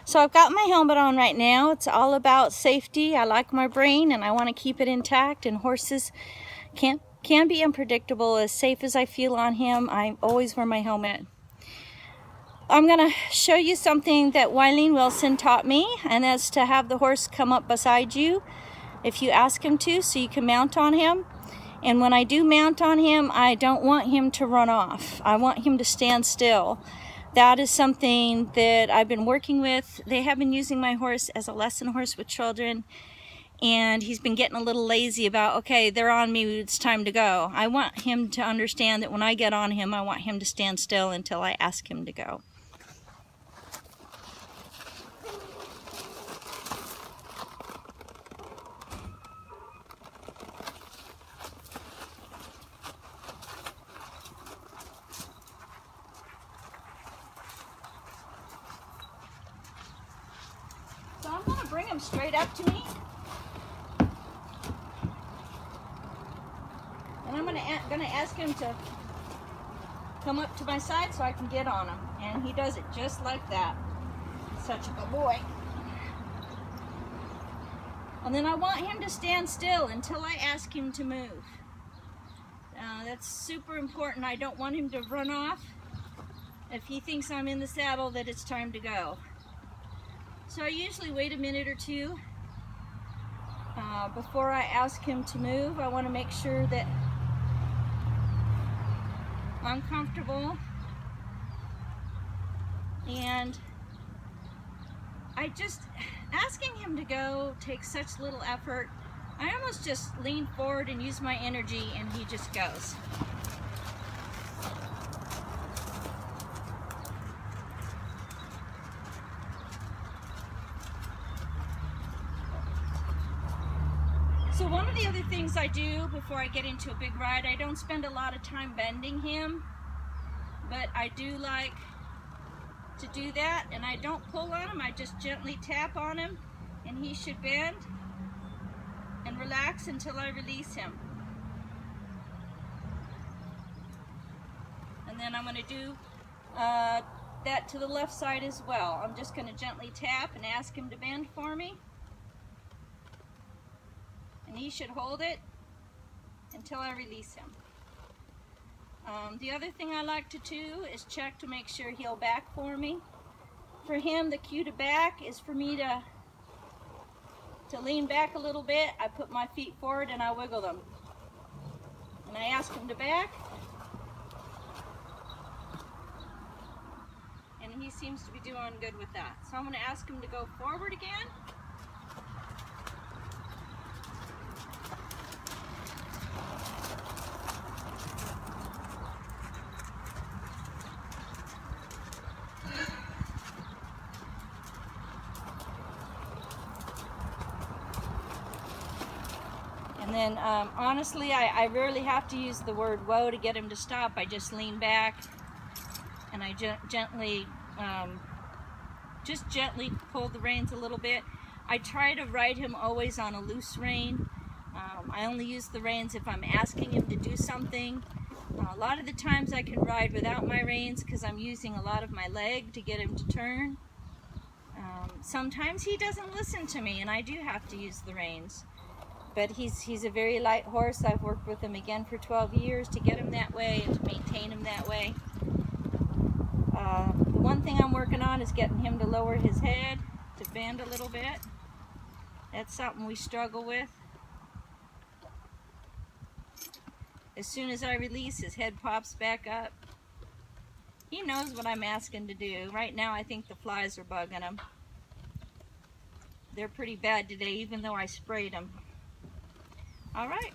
So I've got my helmet on right now. It's all about safety. I like my brain and I want to keep it intact, and horses can be unpredictable. As safe as I feel on him, I always wear my helmet. I'm going to show you something that Wileen Wilson taught me, and that's to have the horse come up beside you if you ask him to, so you can mount on him. And when I do mount on him, I don't want him to run off. I want him to stand still. That is something that I've been working with. They have been using my horse as a lesson horse with children, and he's been getting a little lazy about, okay, they're on me, it's time to go. I want him to understand that when I get on him, I want him to stand still until I ask him to go. So I'm going to bring him straight up to me. And I'm going to ask him to come up to my side so I can get on him. And he does it just like that. Such a good boy. And then I want him to stand still until I ask him to move. That's super important. I don't want him to run off if he thinks I'm in the saddle that it's time to go. So I usually wait a minute or two before I ask him to move. I want to make sure that I'm comfortable, and asking him to go takes such little effort. I almost just lean forward and use my energy, and he just goes. So one of the other things I do before I get into a big ride, I don't spend a lot of time bending him, but I do like to do that, and I don't pull on him, I just gently tap on him, and he should bend and relax until I release him. And then I'm going to do that to the left side as well. I'm just going to gently tap and ask him to bend for me. And he should hold it until I release him. The other thing I like to do is check to make sure he'll back for me. For him, the cue to back is for me to lean back a little bit. I put my feet forward and I wiggle them. And I ask him to back. And he seems to be doing good with that. So I'm going to ask him to go forward again. And then honestly, I rarely have to use the word whoa to get him to stop. I just lean back and I gently pull the reins a little bit. I try to ride him always on a loose rein. I only use the reins if I'm asking him to do something. A lot of the times I can ride without my reins because I'm using a lot of my leg to get him to turn. Sometimes he doesn't listen to me and I do have to use the reins. But he's a very light horse. I've worked with him again for 12 years to get him that way and to maintain him that way. The one thing I'm working on is getting him to lower his head, to bend a little bit. That's something we struggle with. As soon as I release, his head pops back up. He knows what I'm asking to do. Right now I think the flies are bugging him. They're pretty bad today, even though I sprayed them. All right.